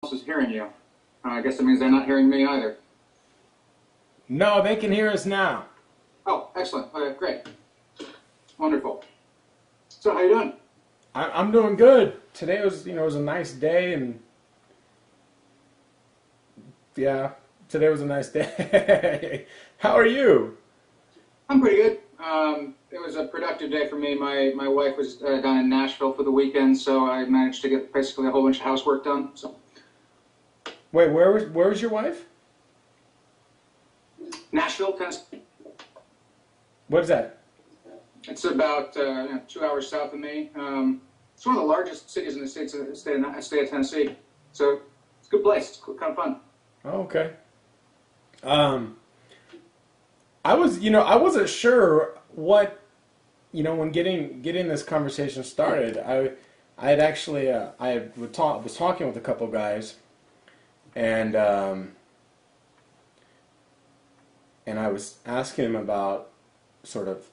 else is hearing you. I guess that means they're not hearing me either. No, they can hear us now. Oh, excellent. Okay, great. Wonderful. So, how you doing? I'm doing good. Today was, it was a nice day, and yeah, today was a nice day. How are you? I'm pretty good. It was a productive day for me. My wife was down in Nashville for the weekend, so I managed to get basically a whole bunch of housework done. So, Wait, where was your wife? Nashville, Tennessee. What is that? It's about 2 hours south of me. It's one of the largest cities in the state of Tennessee. So it's a good place. It's kind of fun. Oh, okay. I wasn't sure what, when getting this conversation started. I had actually, was talking with a couple guys, and I was asking him about sort of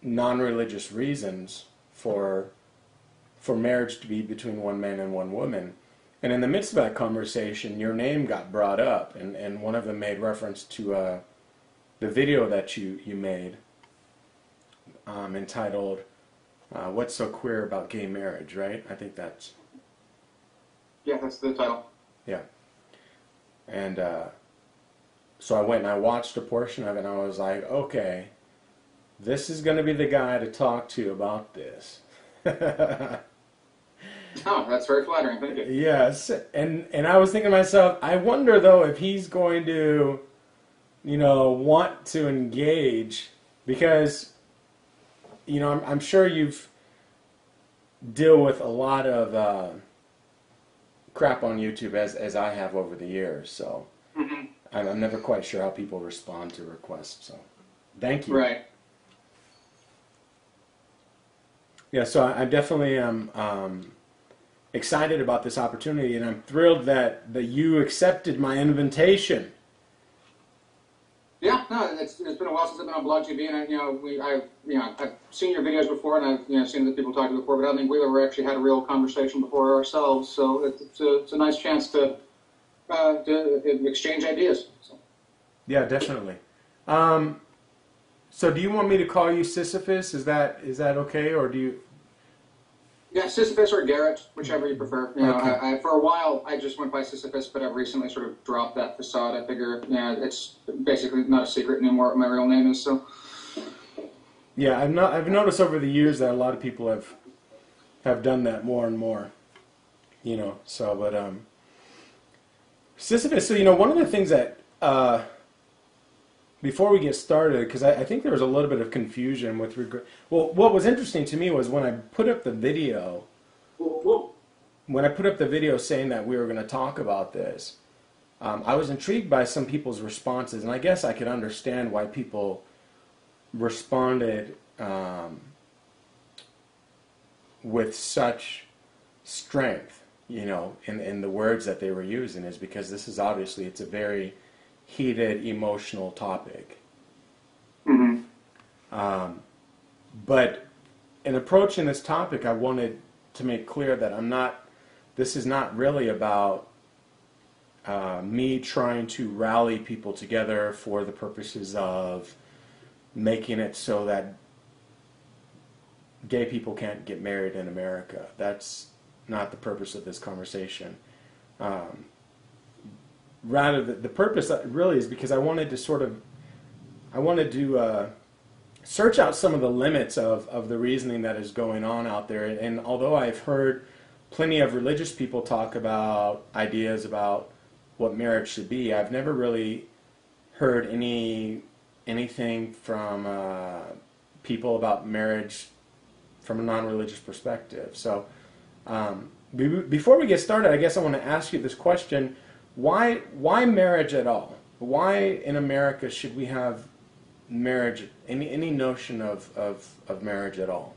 non-religious reasons for marriage to be between one man and one woman. And in the midst of that conversation, your name got brought up, and one of them made reference to the video that you made entitled "What's So Queer About Gay Marriage?" Right? I think that's... Yeah, that's the title. Yeah. And so I went and I watched a portion of it, and I was like, okay, this is going to be the guy to talk to about this. Oh, that's very flattering. Thank you. Yes, and I was thinking to myself, I wonder though if he's going to, want to engage, because, I'm sure you've deal with a lot of crap on YouTube as I have over the years, so I'm never quite sure how people respond to requests. So, thank you. Right. Yeah, so I definitely am excited about this opportunity, and I'm thrilled that you accepted my invitation. Yeah, no, it's been a while since I've been on Blog TV, and I've seen your videos before, and I've seen the people talking before, but I don't think we've ever actually had a real conversation before ourselves. So it's a nice chance to exchange ideas. So. Yeah, definitely. So do you want me to call you Sisyphus? Is that okay, or do you? Yeah, Sisyphus or Garrett, whichever you prefer. Okay. For a while I just went by Sisyphus, but I've recently sort of dropped that facade. I figure, it's basically not a secret anymore what my real name is. So. Yeah, I've noticed over the years that a lot of people have done that more and more. So but Sisyphus. So one of the things that before we get started, because I think there was a little bit of confusion with regard. Well, what was interesting to me was when I put up the video. When I put up the video saying that we were going to talk about this, I was intrigued by some people's responses, and I guess I could understand why people responded with such strength, in the words that they were using, is because this is obviously, it's a very heated, emotional topic. But in approaching this topic, I wanted to make clear that this is not really about me trying to rally people together for the purposes of making it so that gay people can't get married in America. That's not the purpose of this conversation. Rather, the purpose really is because I wanted to search out some of the limits of the reasoning that is going on out there. And although I've heard plenty of religious people talk about ideas about what marriage should be, I've never really heard anything from people about marriage from a non-religious perspective. So before we get started, I guess I want to ask you this question. Why marriage at all? Why in America should we have marriage, any notion of marriage at all?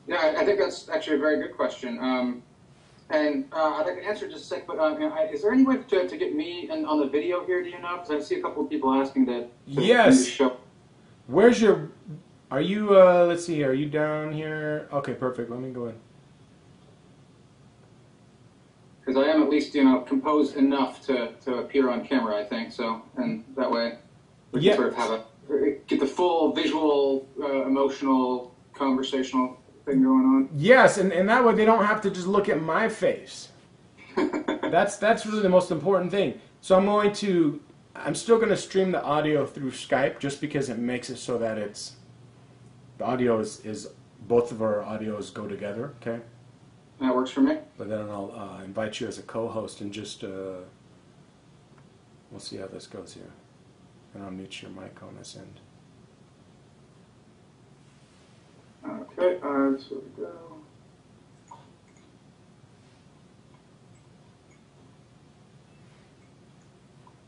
Yeah, I think that's actually a very good question. And I'd like to answer in just a sec, but is there any way to get me on the video here, do you know? Because I see a couple of people asking to yes. Show. Where's your... Are you, let's see, are you down here? Okay, perfect. Let me go in. because I am at least composed enough to appear on camera, I think. So, and that way we can sort of have get the full visual, emotional, conversational thing going on. Yes, and that way they don't have to just look at my face. That's really the most important thing. So I'm still going to stream the audio through Skype just because it makes it so that the audio is both of our audios go together, okay? That works for me. But then I'll invite you as a co-host and just, we'll see how this goes here. And I'll mute your mic on this end. Okay, so we go.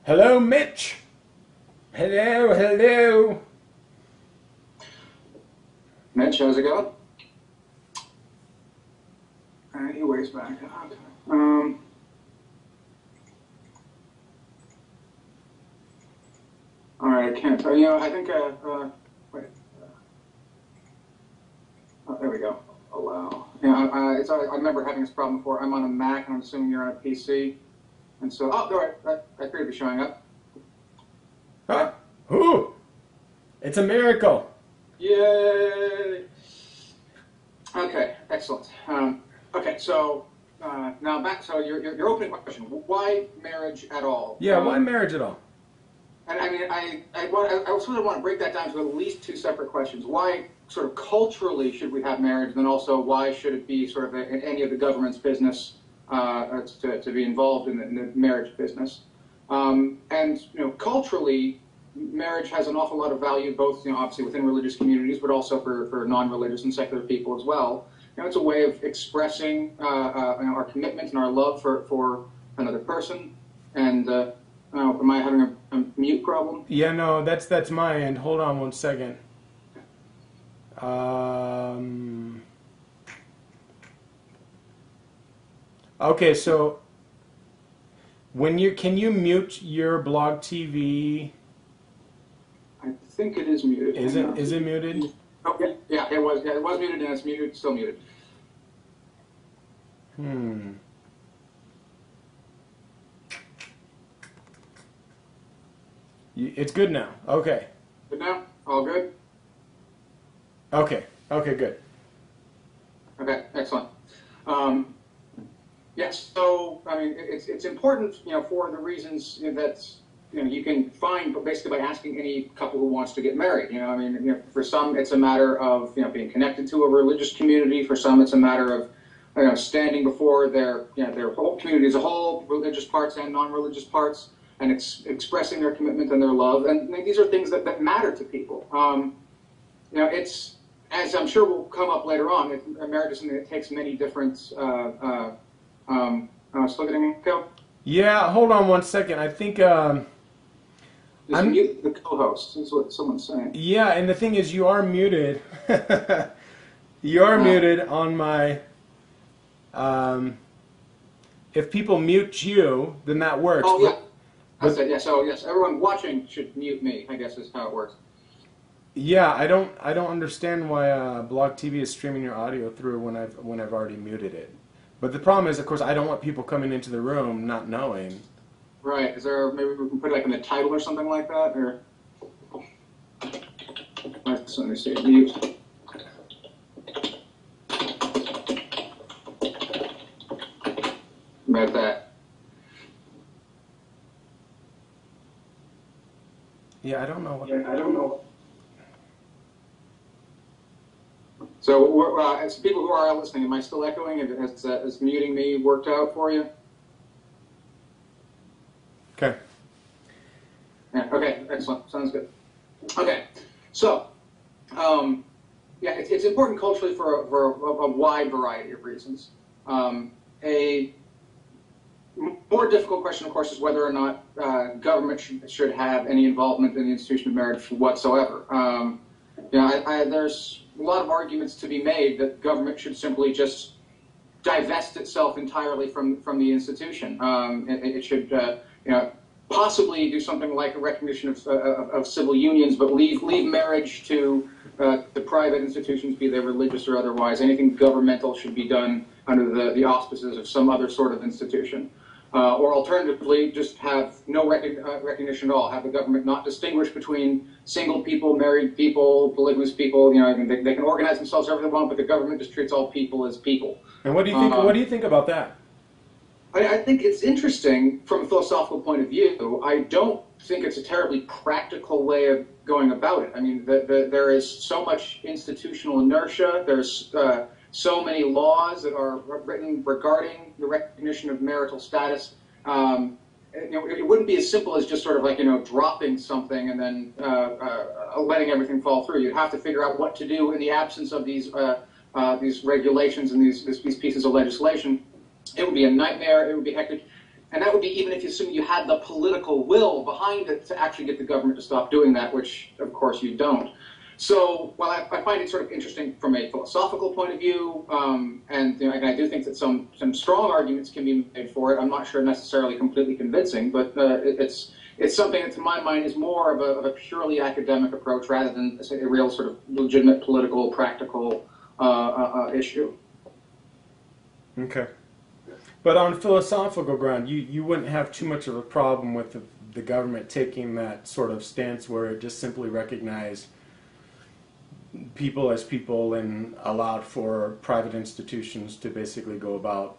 Hello, Mitch. Hello. Mitch, how's it going? He waves back. Okay. All right, I can't. I think. Wait. Oh, there we go. Allow. Yeah, I remember having this problem before. I'm on a Mac, and I'm assuming you're on a PC. And so, all right, I appear to be showing up. Huh? Who? It's a miracle. Yay! Okay, excellent. Okay, so now back. So your opening question: why marriage at all? Yeah, why marriage at all? And I mean, I sort of want to break that down to at least two separate questions. Why, sort of culturally, should we have marriage? And then also, why should it be sort of in any of the government's business to be involved in the marriage business? And culturally, marriage has an awful lot of value, both obviously within religious communities, but also for non-religious and secular people as well. It's a way of expressing our commitment and our love for another person. And am I having a mute problem? Yeah, no, that's my end. Hold on one second. Okay, so can you mute your blog TV? I think it is muted. Is it muted? Oh yeah, it was muted, and it's muted, still muted. It's good now. Okay. Good now? All good? Okay, good. Okay, excellent. Yes, so, I mean, it's important, for the reasons that, you can find basically by asking any couple who wants to get married. I mean, for some it's a matter of, being connected to a religious community. For some it's a matter of, standing before their whole community as a whole, religious parts and non-religious parts, and expressing their commitment and their love. And these are things that matter to people. It's, as I'm sure will come up later on, marriage is something that takes many different, still getting go? Yeah, hold on one second. I think, I'm mute the co-host, is what someone's saying. Yeah, and the thing is, you are muted. You are muted on my, if people mute you, then that works. Oh, yeah. I said, yeah, so yes, everyone watching should mute me, I guess is how it works. Yeah, I don't understand why Blog TV is streaming your audio through when I've already muted it. But the problem is, of course, I don't want people coming into the room not knowing. Right. Is there, maybe we can put it like in the title or something like that, or let me see, mute. About that. Yeah, I don't know. So, as people who are listening, am I still echoing? Has muting me worked out for you? Okay. Yeah, okay, excellent. Sounds good. Okay, so, yeah, it's important culturally for a wide variety of reasons. A more difficult question, of course, is whether or not government should have any involvement in the institution of marriage whatsoever. There's a lot of arguments to be made that government should simply just divest itself entirely from the institution. It should, possibly do something like a recognition of civil unions, but leave marriage to the private institutions, be they religious or otherwise. Anything governmental should be done under the auspices of some other sort of institution. Or alternatively, just have no recognition at all. Have the government not distinguish between single people, married people, polygamous people. You know, they can organize themselves however they want, but the government just treats all people as people. And what do you think? What do you think about that? I think it's interesting from a philosophical point of view. I don't think it's a terribly practical way of going about it. I mean, there is so much institutional inertia. There's so many laws that are written regarding the recognition of marital status. You know, it wouldn't be as simple as just sort of like, you know, dropping something and then letting everything fall through. You'd have to figure out what to do in the absence of these regulations and these pieces of legislation. It would be a nightmare. It would be hectic. And that would be even if you assume you had the political will behind it to actually get the government to stop doing that, which, of course, you don't. So, while I find it sort of interesting from a philosophical point of view, and, you know, I do think that some strong arguments can be made for it. I'm not sure necessarily completely convincing, but it's something that, to my mind, is more of a purely academic approach rather than a real sort of legitimate political, practical issue. Okay. But on philosophical ground, you wouldn't have too much of a problem with the government taking that sort of stance where it just simply recognized people as people and allowed for private institutions to basically go about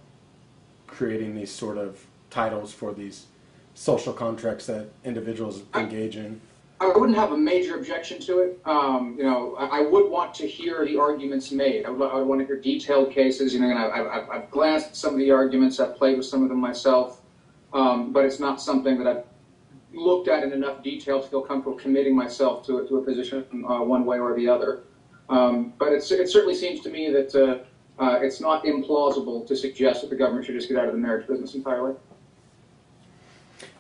creating these sort of titles for these social contracts that individuals engage in. I wouldn't have a major objection to it. You know, I would want to hear the arguments made. I would want to hear detailed cases. You know, and I've glanced at some of the arguments. I've played with some of them myself, but it's not something that I've looked at in enough detail to feel comfortable committing myself to a position one way or the other. But it certainly seems to me that it's not implausible to suggest that the government should just get out of the marriage business entirely.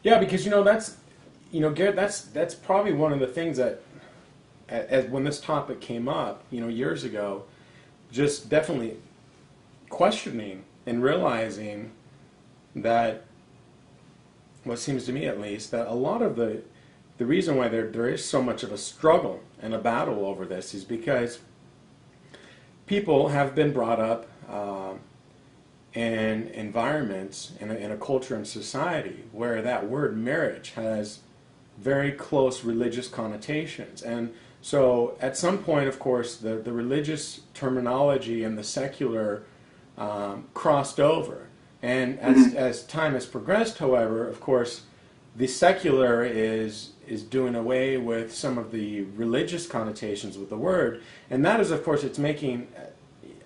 Yeah, because, you know, that's, you know, Garrett, that's probably one of the things that, when this topic came up, you know, years ago, just definitely questioning and realizing that, what seems to me at least, that a lot of the reason why there is so much of a struggle and a battle over this is because people have been brought up in environments, in a culture and society where that word marriage has very close religious connotations. And so at some point, of course, the religious terminology and the secular crossed over. And as time has progressed, however, of course, the secular is doing away with some of the religious connotations with the word. And that is, of course, it's making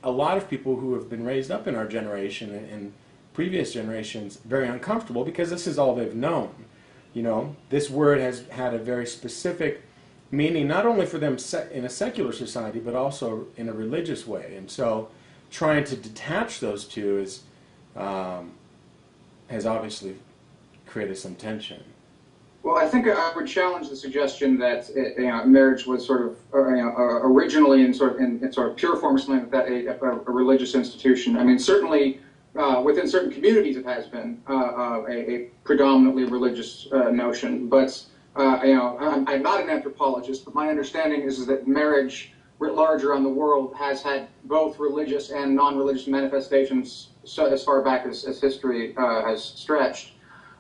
a lot of people who have been raised up in our generation and previous generations very uncomfortable because this is all they've known. You know, this word has had a very specific meaning, not only for them in a secular society, but also in a religious way. And so trying to detach those two has obviously created some tension. Well, I think I would challenge the suggestion that marriage was sort of originally in sort of pure form or something like that a religious institution. I mean, certainly within certain communities it has been a predominantly religious notion. But I'm not an anthropologist, but my understanding is that marriage writ large around the world has had both religious and non-religious manifestations so as far back as history has stretched.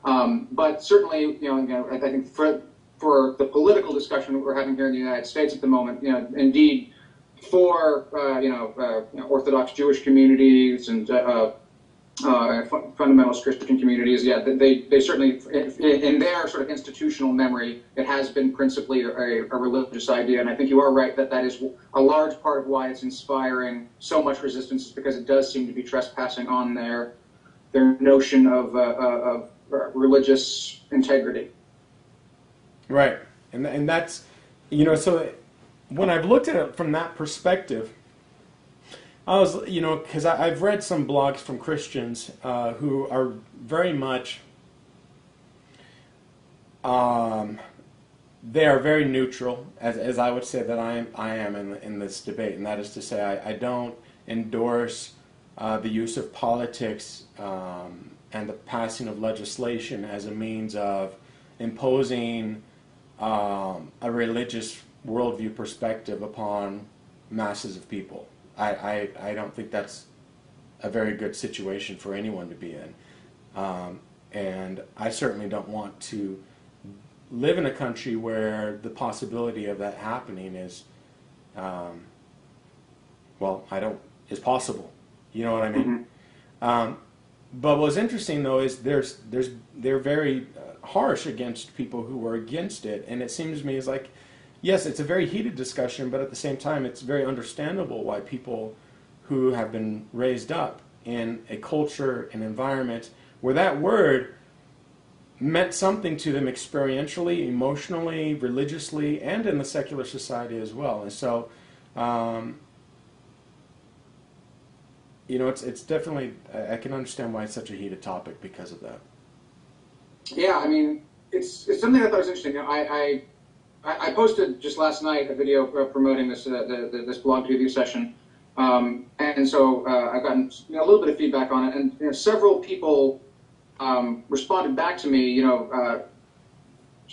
But certainly, I think for the political discussion that we're having here in the United States at the moment, indeed, for Orthodox Jewish communities and fundamentalist Christian communities, they certainly, in their sort of institutional memory, it has been principally a religious idea. And I think you are right that that is a large part of why it's inspiring so much resistance, is because it does seem to be trespassing on their notion of religious integrity. Right, and that's, so when I've looked at it from that perspective, I was, because I've read some blogs from Christians who are very much, they are very neutral, as I would say that I am in this debate, and that is to say I don't endorse the use of politics and the passing of legislation as a means of imposing a religious worldview perspective upon masses of people. I don't think that's a very good situation for anyone to be in. And I certainly don't want to live in a country where the possibility of that happening is, is possible. You know what I mean? Mm-hmm. But what's interesting though is they're very harsh against people who are against it, and it seems to me is like, yes, it's a very heated discussion, but at the same time, it's very understandable why people who have been raised up in a culture, an environment where that word meant something to them experientially, emotionally, religiously, and in the secular society as well. And so, it's definitely, I can understand why it's such a heated topic because of that. Yeah, I mean, it's something I thought was interesting. I posted just last night a video promoting this this blog preview session, and so I've gotten a little bit of feedback on it, and several people responded back to me,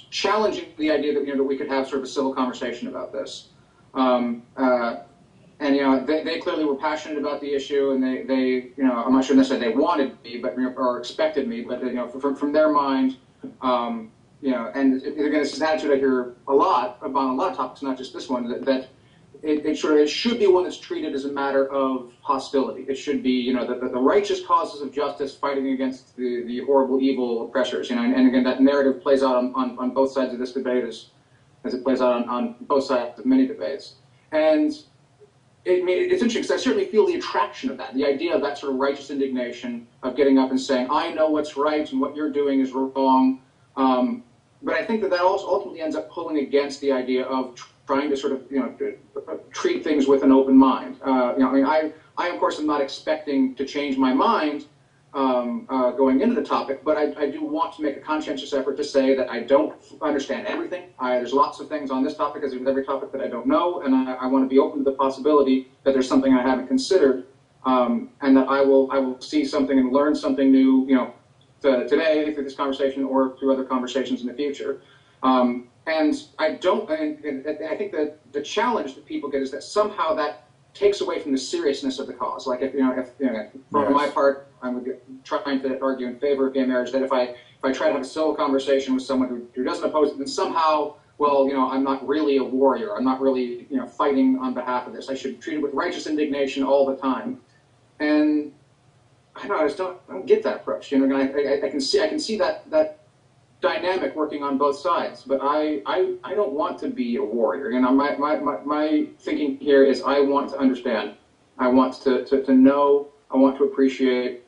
challenging the idea that that we could have sort of a civil conversation about this. And they clearly were passionate about the issue, and they I'm not sure necessarily they wanted me, but or expected me, but from their mind, and again, this is an attitude I hear a lot about a lot of topics, not just this one, that it should be one that's treated as a matter of hostility. It should be the righteous causes of justice fighting against the horrible evil oppressors. And again, that narrative plays out on both sides of this debate as it plays out on both sides of many debates. And it's interesting because I certainly feel the attraction of that, the idea of that sort of righteous indignation of getting up and saying, I know what's right and what you're doing is wrong. But I think that also ultimately ends up pulling against the idea of trying to sort of treat things with an open mind. I of course am not expecting to change my mind going into the topic, but I do want to make a conscientious effort to say that I don't understand everything. There's lots of things on this topic, as with every topic, that I don't know, and I want to be open to the possibility that there's something I haven't considered, and that I will see something and learn something new, today through this conversation or through other conversations in the future. And I think that the challenge that people get is that somehow that takes away from the seriousness of the cause. Like for my part, I'm trying to argue in favor of gay marriage, that if I try to have a civil conversation with someone who doesn't oppose it, then somehow, I'm not really a warrior. I'm not really, fighting on behalf of this. I should treat it with righteous indignation all the time. And I just don't get that approach. I can see that dynamic working on both sides, but I don't want to be a warrior. My thinking here is I want to understand, I want to know, I want to appreciate,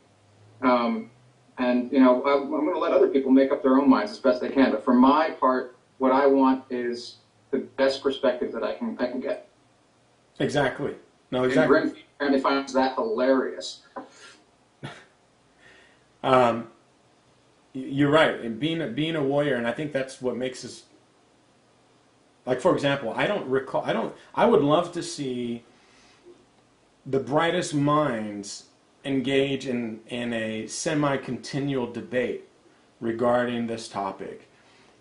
and I'm going to let other people make up their own minds as best they can. But for my part, what I want is the best perspective that I can get. Exactly. No, exactly. And Grim apparently finds that hilarious. You're right. And being a warrior, and I think that's what makes us. Like, for example, I would love to see the brightest minds engage in a semi-continual debate regarding this topic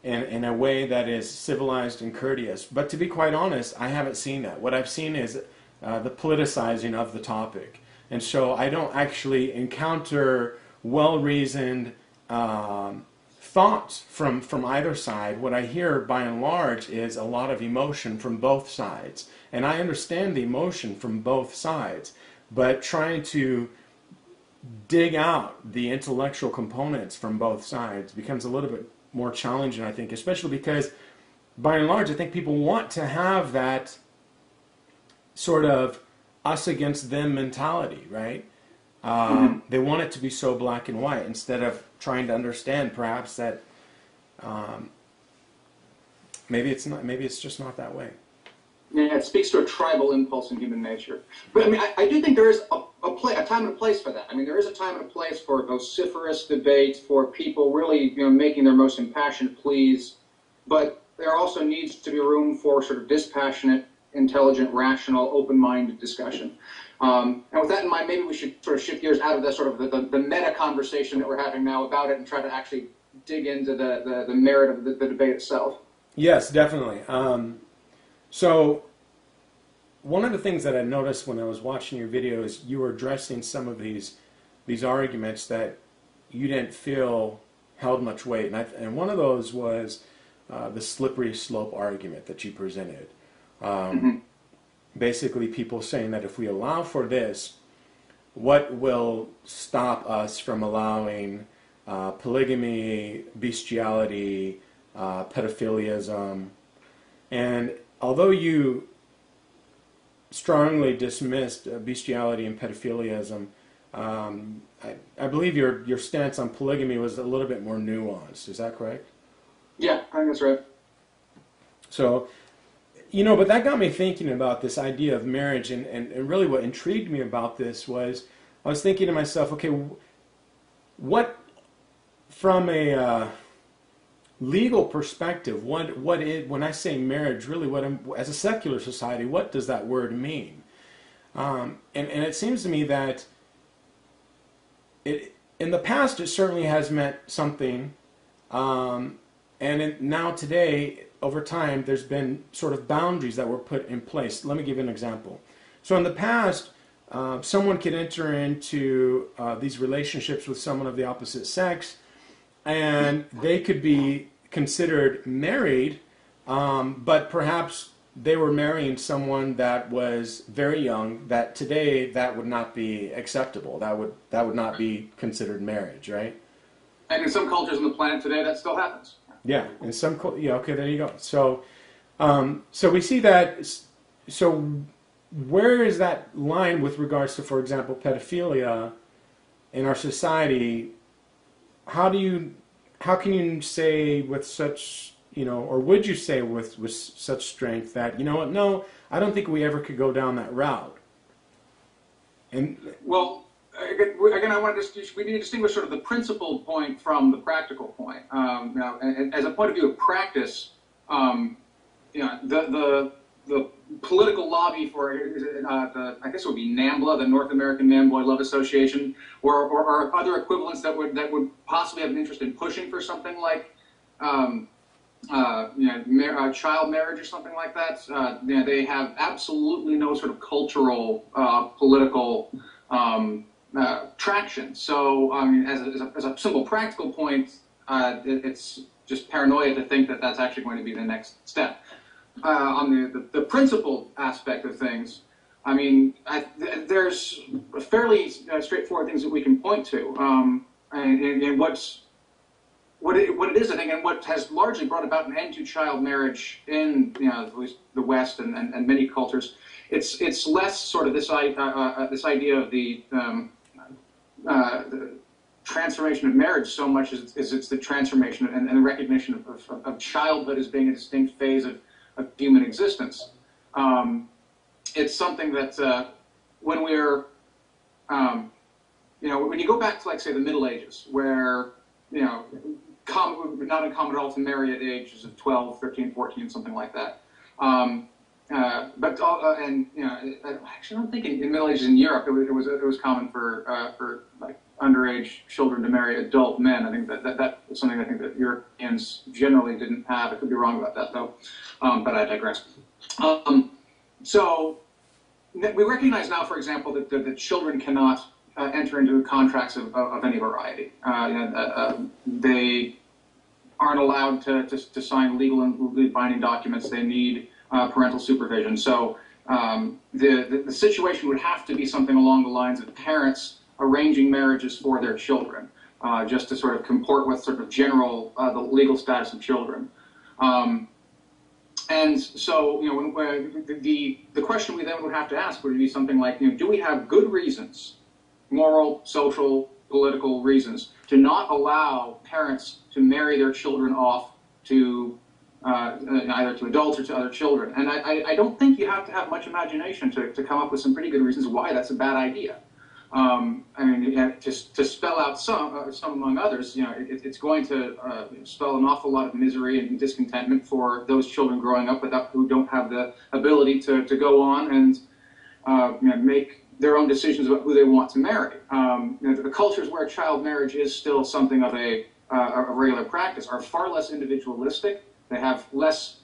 in a way that is civilized and courteous. But to be quite honest, I haven't seen that. What I've seen is the politicizing of the topic. And so I don't actually encounter well-reasoned thoughts from either side. What I hear by and large is a lot of emotion from both sides. And I understand the emotion from both sides, but trying to dig out the intellectual components from both sides becomes a little bit more challenging, I think, especially because by and large I think people want to have that sort of us against them mentality, right? They want it to be so black and white instead of trying to understand perhaps that maybe it's not. Maybe it's just not that way. Yeah, it speaks to a tribal impulse in human nature. But I mean, I do think there is a time and a place for that. I mean, there is a time and a place for vociferous debate, for people really making their most impassioned pleas. But there also needs to be room for sort of dispassionate, intelligent, rational, open-minded discussion. And with that in mind, maybe we should sort of shift gears out of the sort of the meta conversation that we're having now about it and try to actually dig into the merit of the debate itself. Yes, definitely. So one of the things that I noticed when I was watching your videos, you were addressing some of these arguments that you didn't feel held much weight, and one of those was the slippery slope argument that you presented. Basically, people saying that if we allow for this, what will stop us from allowing polygamy, bestiality, pedophilism? And although you strongly dismissed bestiality and pedophilism, I believe your stance on polygamy was a little bit more nuanced. Is that correct? Yeah, I think that's right. So, but that got me thinking about this idea of marriage, and really what intrigued me about this was I was thinking to myself, okay, what, from a legal perspective, what is, when I say marriage, really as a secular society, what does that word mean? And it seems to me that in the past it certainly has meant something, and now today, over time, there's been sort of boundaries that were put in place. Let me give you an example. So in the past, someone could enter into these relationships with someone of the opposite sex, and they could be considered married, but perhaps they were marrying someone that was very young, that today that would not be acceptable. That would not be considered marriage, right? And in some cultures on the planet today, that still happens. Yeah, in some, yeah, okay, there you go. So, so we see that. So, where is that line with regards to, for example, pedophilia in our society? How can you say with such, or would you say with such strength that, you know what, no, I don't think we ever could go down that route? And well, again, I want to we need to distinguish sort of the principle point from the practical point. As a point of view of practice, the political lobby for I guess it would be NAMBLA, the North American Man Boy Love Association, or other equivalents that would possibly have an interest in pushing for something like child marriage or something like that. They have absolutely no sort of cultural, political traction. So, as a simple practical point, it's just paranoia to think that that's actually going to be the next step. On the principle aspect of things, there's fairly straightforward things that we can point to, and what it is, I think, and what has largely brought about an end to child marriage in at least the West and many cultures. It's less sort of this idea of the transformation of marriage so much as it's the transformation and the recognition of childhood as being a distinct phase of human existence. It's something that when we're, when you go back to, like, say, the Middle Ages, where, not uncommon at all to marry at the ages of 12, 13, 14, something like that. Actually, I don't think in Middle Ages in Europe it was common for like underage children to marry adult men. I think that was something I think that Europeans generally didn't have. I could be wrong about that though, but I digress. So we recognize now, for example, that children cannot enter into contracts of any variety. They aren't allowed to sign legal and legally binding documents. They need parental supervision. So the situation would have to be something along the lines of parents arranging marriages for their children, just to sort of comport with sort of general the legal status of children. And so, the question we then would have to ask would be something like, do we have good reasons, moral, social, political reasons, to not allow parents to marry their children off to either to adults or to other children? And I don't think you have to have much imagination to come up with some pretty good reasons why that's a bad idea. To spell out some among others, it's going to spell an awful lot of misery and discontentment for those children growing up who don't have the ability to go on and make their own decisions about who they want to marry. The cultures where child marriage is still something of a regular practice are far less individualistic. They have less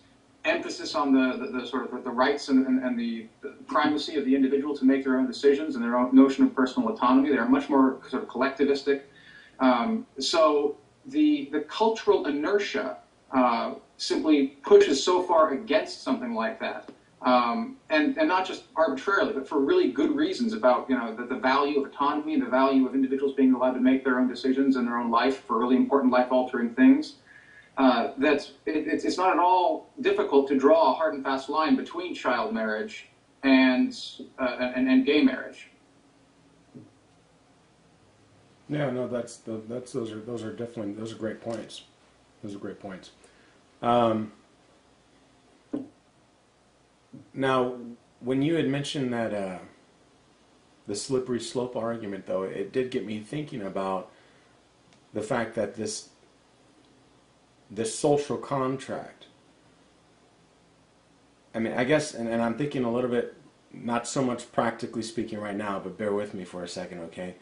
emphasis on the sort of the rights and the primacy of the individual to make their own decisions and their own notion of personal autonomy. They're much more sort of collectivistic. So the cultural inertia simply pushes so far against something like that, and not just arbitrarily, but for really good reasons about the value of autonomy, the value of individuals being allowed to make their own decisions in their own life for really important life-altering things. It's not at all difficult to draw a hard and fast line between child marriage and gay marriage. Yeah, no, those are definitely great points. Those are great points. Now, when you had mentioned that the slippery slope argument, though, it did get me thinking about the fact that this social contract. I mean, I guess, and I'm thinking a little bit, not so much practically speaking right now, but bear with me for a second, okay?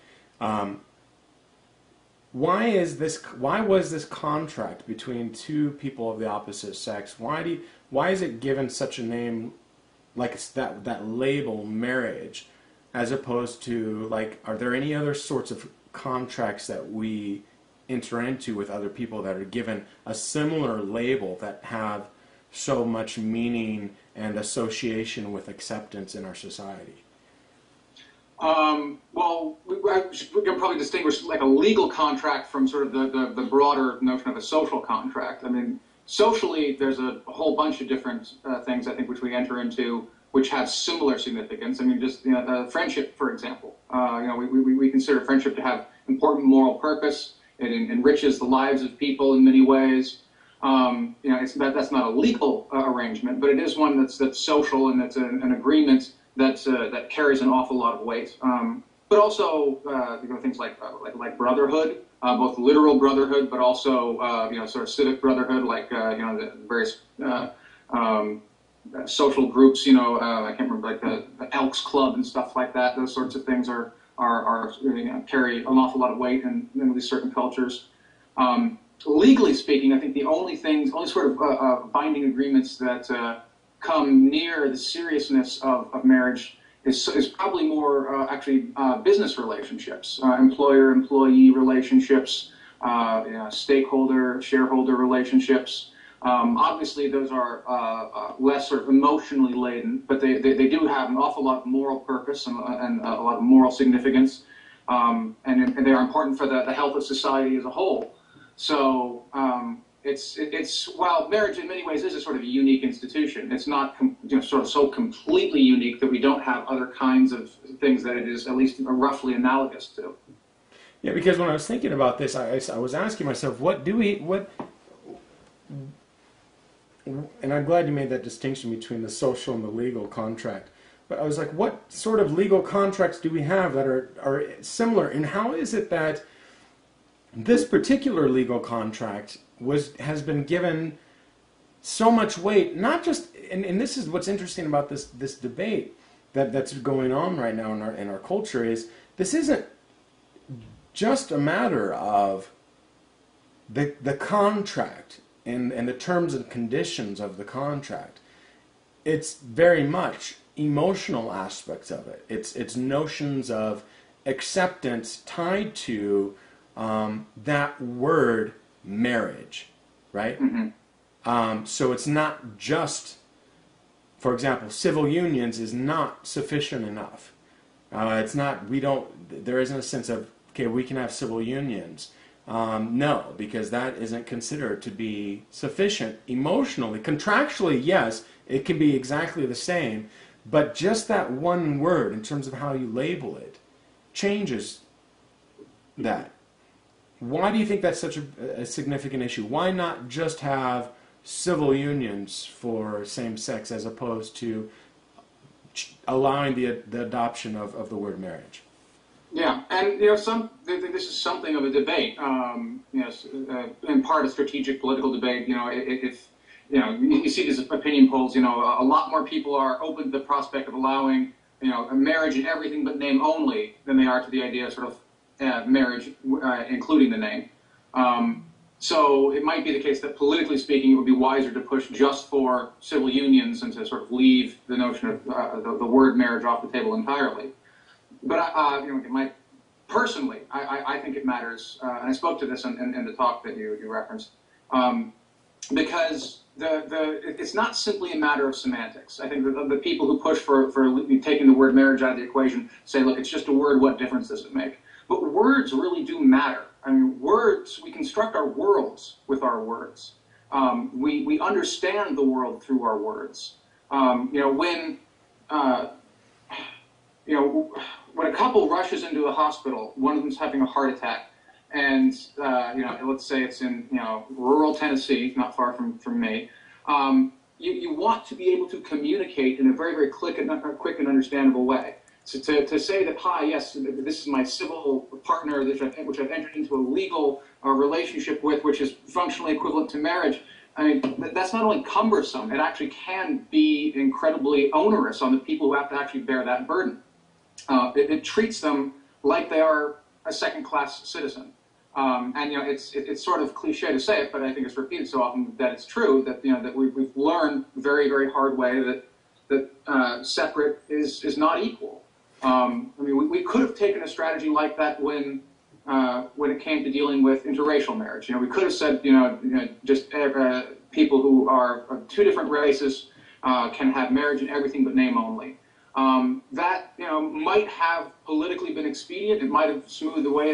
Why was this contract between two people of the opposite sex? Why is it given such a name, like it's that label, marriage, as opposed to, like, are there any other sorts of contracts that we enter into with other people that are given a similar label that have so much meaning and association with acceptance in our society? Well, we can probably distinguish like a legal contract from sort of the broader notion of a social contract. I mean, socially, there's a whole bunch of different things, I think, which we enter into, which have similar significance. I mean, just friendship, for example. We consider friendship to have important moral purpose. It enriches the lives of people in many ways. That's not a legal arrangement, but it is one that's social, and that's an agreement that carries an awful lot of weight. But also things like brotherhood, both literal brotherhood, but also sort of civic brotherhood, like the various social groups. I can't remember, like the Elks Club and stuff like that. Those sorts of things are carry an awful lot of weight in these certain cultures. Legally speaking, I think the only sort of binding agreements that come near the seriousness of marriage is probably more business relationships, employer-employee relationships, stakeholder-shareholder relationships. Obviously, those are less sort of emotionally laden, but they do have an awful lot of moral purpose and a lot of moral significance, and they are important for the health of society as a whole. So while marriage in many ways is a sort of a unique institution, it's not sort of so completely unique that we don't have other kinds of things that it is at least roughly analogous to. Yeah, because when I was thinking about this, I was asking myself, and I'm glad you made that distinction between the social and the legal contract. But I was like, what sort of legal contracts do we have that are similar? And how is it that this particular legal contract has been given so much weight? Not just, and this is what's interesting about this debate that's going on right now in our culture, is this isn't just a matter of the contract and the terms and conditions of the contract. It's very much emotional aspects of it. It's notions of acceptance tied to that word marriage, right? Mm-hmm. So it's not just, for example, civil unions is not sufficient enough. It's not. There isn't a sense of, okay, we can have civil unions. No, because that isn't considered to be sufficient emotionally. Contractually, yes, it can be exactly the same, but just that one word, in terms of how you label it, changes that. Why do you think that's such a significant issue? Why not just have civil unions for same-sex as opposed to allowing the adoption of the word marriage? Yeah, and this is something of a debate. In part a strategic political debate. If you see these opinion polls. A lot more people are open to the prospect of allowing a marriage in everything but name only than they are to the idea of sort of marriage including the name. So it might be the case that politically speaking, it would be wiser to push just for civil unions and to sort of leave the notion of the word marriage off the table entirely. But personally, I think it matters, and I spoke to this in the talk that you referenced, because it's not simply a matter of semantics. I think the people who push for taking the word marriage out of the equation say, look, it's just a word, what difference does it make? But words really do matter. I mean, words, we construct our worlds with our words. We understand the world through our words. When a couple rushes into a hospital, one of them's having a heart attack, and let's say it's in rural Tennessee, not far from me. You want to be able to communicate in a very, very quick and understandable way. So to say that, hi, yes, this is my civil partner, which I've entered into a legal relationship with, which is functionally equivalent to marriage, I mean, that's not only cumbersome, it actually can be incredibly onerous on the people who have to actually bear that burden. It treats them like they are a second-class citizen. It's sort of cliche to say it, but I think it's repeated so often that it's true that that we've learned very, very hard way that separate is not equal. I mean, we could have taken a strategy like that when it came to dealing with interracial marriage. We could have said just people who are of two different races can have marriage in everything but name only. That might have politically been expedient. It might have smoothed the way